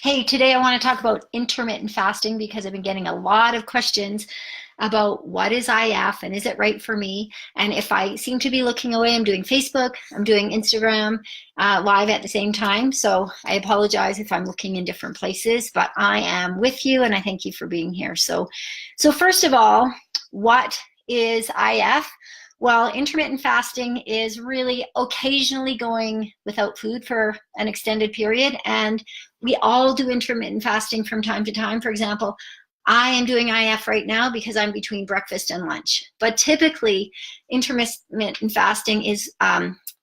Hey, today I want to talk about intermittent fasting because I've been getting a lot of questions about what is IF and is it right for me? And if I seem to be looking away, I'm doing Facebook, I'm doing Instagram live at the same time. So I apologize if I'm looking in different places, but I am with you and I thank you for being here. So first of all, what is IF? Well, intermittent fasting is really occasionally going without food for an extended period, and we all do intermittent fasting from time to time. For example, I am doing IF right now because I'm between breakfast and lunch. But typically, intermittent fasting is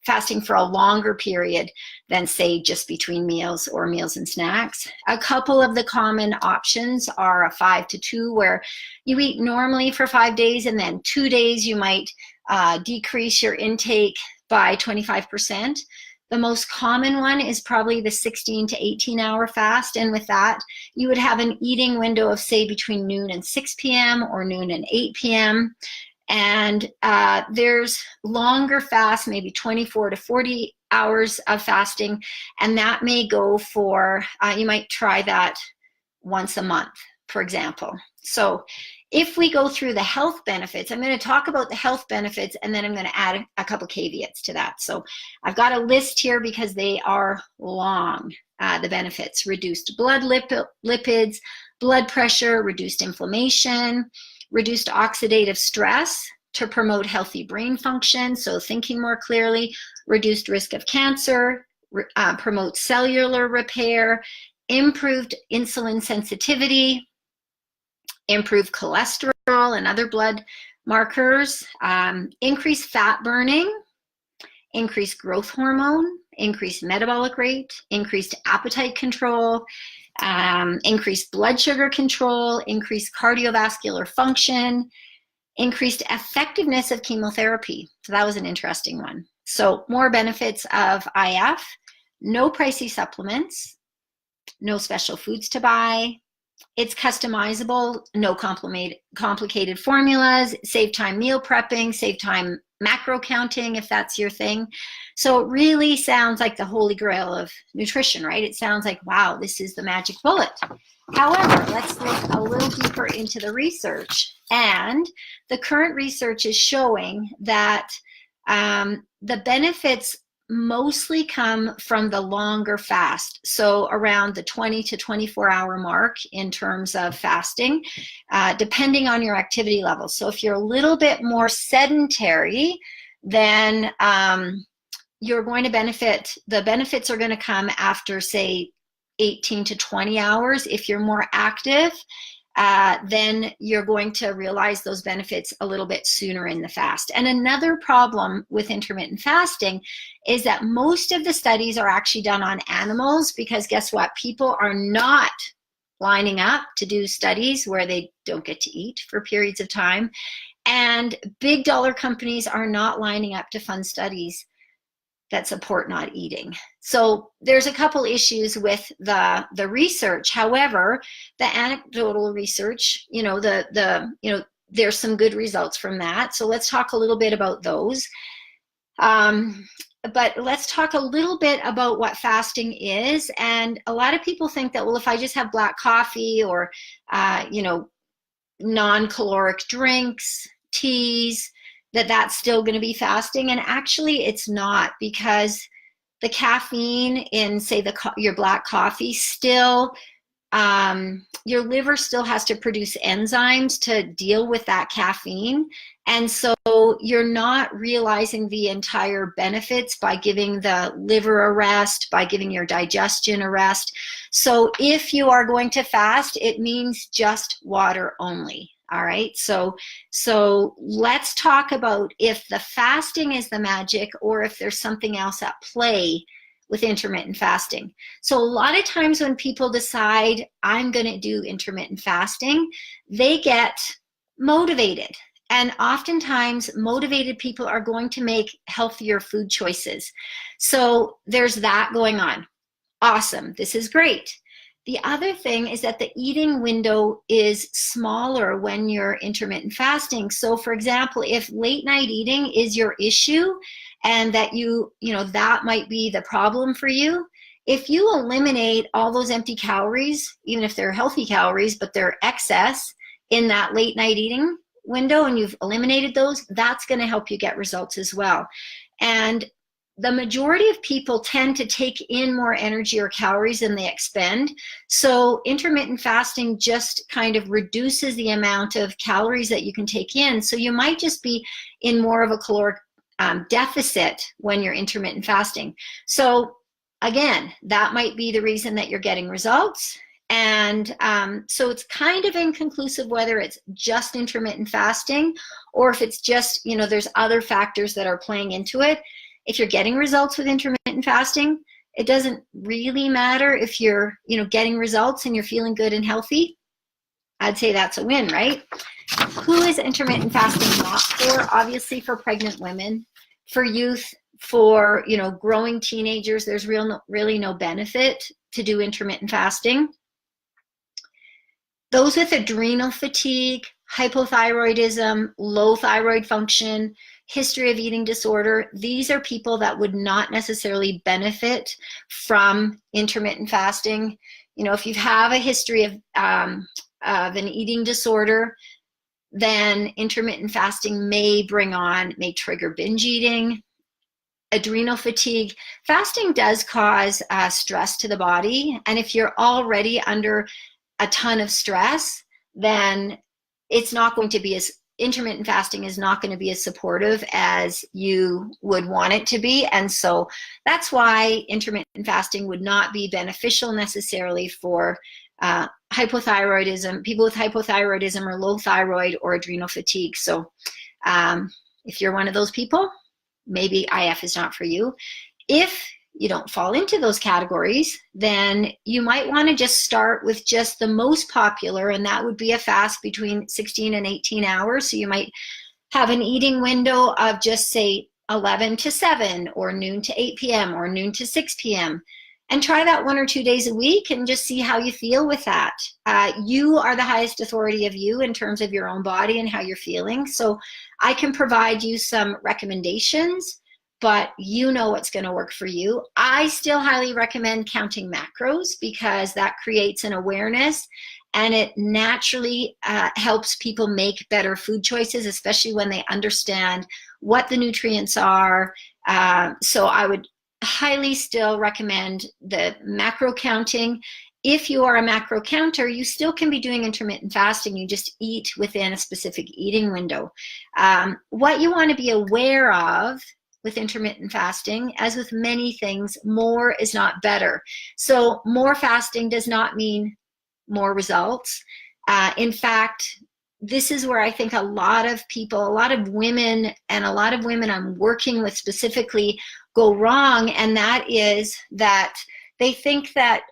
fasting for a longer period than, say, just between meals or meals and snacks. A couple of the common options are a 5 to 2, where you eat normally for 5 days, and then 2 days you might decrease your intake by 25%. The most common one is probably the 16 to 18-hour fast, and with that, you would have an eating window of, say, between noon and 6 p.m. or noon and 8 p.m. And there's longer fasts, maybe 24 to 40 hours of fasting, and that may go for, you might try that once a month, for example. So if we go through the health benefits, I'm going to talk about the health benefits and then I'm going to add a couple caveats to that. So I've got a list here because they are long. The benefits: reduced blood lipids, blood pressure, reduced inflammation, reduced oxidative stress to promote healthy brain function, so thinking more clearly, reduced risk of cancer, promote cellular repair, improved insulin sensitivity, improve cholesterol and other blood markers, increase fat burning, increase growth hormone, increase metabolic rate, increased appetite control, increased blood sugar control, increased cardiovascular function, increased effectiveness of chemotherapy. So that was an interesting one. So more benefits of IF: no pricey supplements, no special foods to buy, it's customizable, no complicated formulas, save time meal prepping, save time macro counting if that's your thing. So it really sounds like the holy grail of nutrition, right? It sounds like, wow, this is the magic bullet. However, let's look a little deeper into the research. And the current research is showing that the benefits mostly come from the longer fast, so around the 20 to 24-hour mark in terms of fasting, depending on your activity level. So if you're a little bit more sedentary, then you're going to benefit. The benefits are going to come after, say, 18 to 20 hours. If you're more active, then you're going to realize those benefits a little bit sooner in the fast. And another problem with intermittent fasting is that most of the studies are actually done on animals, because guess what? People are not lining up to do studies where they don't get to eat for periods of time. And big dollar companies are not lining up to fund studies that support not eating. So there's a couple issues with the research. However, the anecdotal research, there's some good results from that. So let's talk a little bit about those. But let's talk a little bit about what fasting is. And a lot of people think that, well, if I just have black coffee or, non-caloric drinks, teas, that's still going to be fasting. And actually it's not, because the caffeine in, say, your black coffee still, your liver still has to produce enzymes to deal with that caffeine. And so you're not realizing the entire benefits by giving the liver a rest, by giving your digestion a rest. So if you are going to fast, it means just water only. All right, so let's talk about if the fasting is the magic or if there's something else at play with intermittent fasting. So a lot of times when people decide, I'm going to do intermittent fasting, they get motivated. And oftentimes motivated people are going to make healthier food choices. So there's that going on. Awesome, this is great. The other thing is that the eating window is smaller when you're intermittent fasting. So for example, if late night eating is your issue and that that might be the problem for you, If you eliminate all those empty calories, even if they're healthy calories, but they're excess in that late night eating window, and you've eliminated those, that's going to help you get results as well. And the majority of people tend to take in more energy or calories than they expend. So intermittent fasting just kind of reduces the amount of calories that you can take in. So you might just be in more of a caloric deficit when you're intermittent fasting. So again, that might be the reason that you're getting results. And so it's kind of inconclusive whether it's just intermittent fasting or if it's just, there's other factors that are playing into it. If you're getting results with intermittent fasting, it doesn't really matter if you're, getting results and you're feeling good and healthy. I'd say that's a win, right? Who is intermittent fasting not for? Obviously for pregnant women, for youth, for, growing teenagers. There's really no benefit to do intermittent fasting. Those with adrenal fatigue, hypothyroidism, low thyroid function, history of eating disorder, these are people that would not necessarily benefit from intermittent fasting. If you have a history of an eating disorder, then intermittent fasting may trigger binge eating. Adrenal fatigue. Fasting does cause stress to the body, and if you're already under a ton of stress, then it's not going to be intermittent fasting is not going to be as supportive as you would want it to be. And so that's why intermittent fasting would not be beneficial necessarily for hypothyroidism, people with hypothyroidism or low thyroid or adrenal fatigue. So if you're one of those people, maybe IF is not for you. If you don't fall into those categories, then you might want to just start with just the most popular, and that would be a fast between 16 and 18 hours. So you might have an eating window of just say 11 to 7 or noon to 8 p.m. or noon to 6 p.m. and try that 1 or 2 days a week and just see how you feel with that. You are the highest authority of you in terms of your own body and how you're feeling. So I can provide you some recommendations, but you know what's going to work for you. I still highly recommend counting macros because that creates an awareness and it naturally helps people make better food choices, especially when they understand what the nutrients are. So I would highly still recommend the macro counting. If you are a macro counter, you still can be doing intermittent fasting. You just eat within a specific eating window. What you want to be aware of with intermittent fasting, as with many things, more is not better. So more fasting does not mean more results. In fact, this is where I think a lot of people, a lot of women, and a lot of women I'm working with specifically go wrong, and that is that they think that,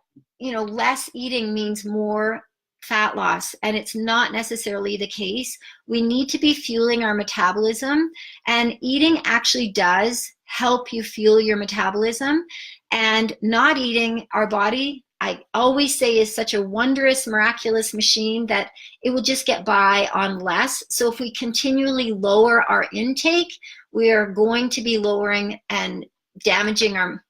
less eating means more fat loss, and it's not necessarily the case. We need to be fueling our metabolism, and eating actually does help you fuel your metabolism. And not eating, our body, I always say, is such a wondrous, miraculous machine that it will just get by on less. So if we continually lower our intake, we are going to be lowering and damaging our,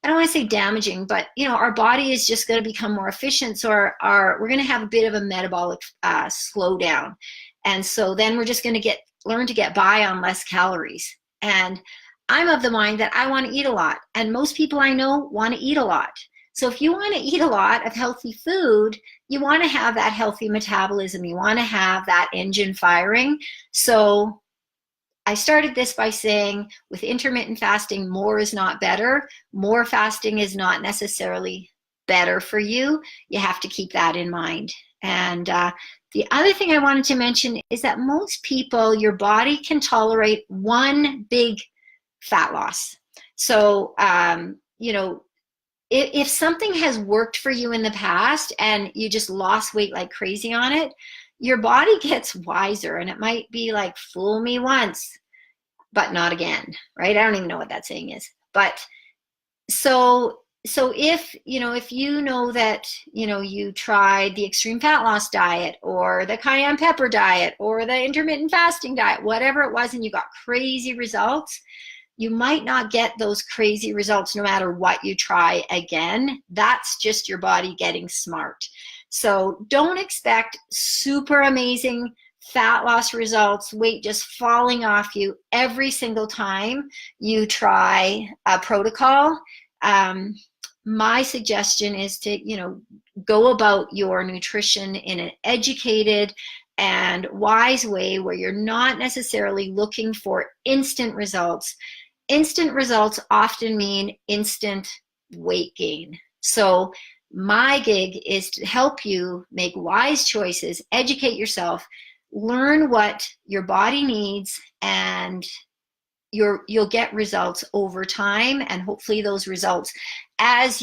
I don't want to say damaging, but our body is just going to become more efficient. So we're going to have a bit of a metabolic slowdown. And so then we're just going to learn to get by on less calories. And I'm of the mind that I want to eat a lot. And most people I know want to eat a lot. So if you want to eat a lot of healthy food, you want to have that healthy metabolism. You want to have that engine firing. So I started this by saying with intermittent fasting, more is not better. More fasting is not necessarily better for you. You have to keep that in mind. And the other thing I wanted to mention is that most people, your body can tolerate one big fat loss. So, if something has worked for you in the past and you just lost weight like crazy on it, your body gets wiser, and it might be like, fool me once, but not again, right? I don't even know what that saying is. But so if you know that, you tried the extreme fat loss diet or the cayenne pepper diet or the intermittent fasting diet, whatever it was, and you got crazy results, you might not get those crazy results no matter what you try again. That's just your body getting smart. So don't expect super amazing fat loss results, weight just falling off you every single time you try a protocol. My suggestion is to, go about your nutrition in an educated and wise way where you're not necessarily looking for instant results. Instant results often mean instant weight gain. So my gig is to help you make wise choices, educate yourself, learn what your body needs, and you'll get results over time. And hopefully those results, if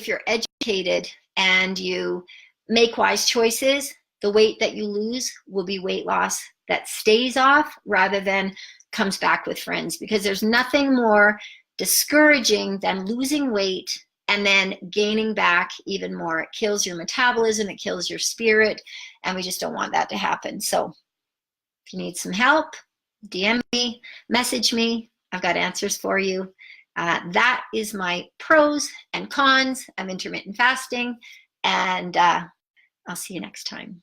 you're educated and you make wise choices, the weight that you lose will be weight loss that stays off rather than comes back with friends, because there's nothing more discouraging than losing weight and then gaining back even more. It kills your metabolism, it kills your spirit, and we just don't want that to happen. So if you need some help, DM me, message me. I've got answers for you. That is my pros and cons of intermittent fasting, and I'll see you next time.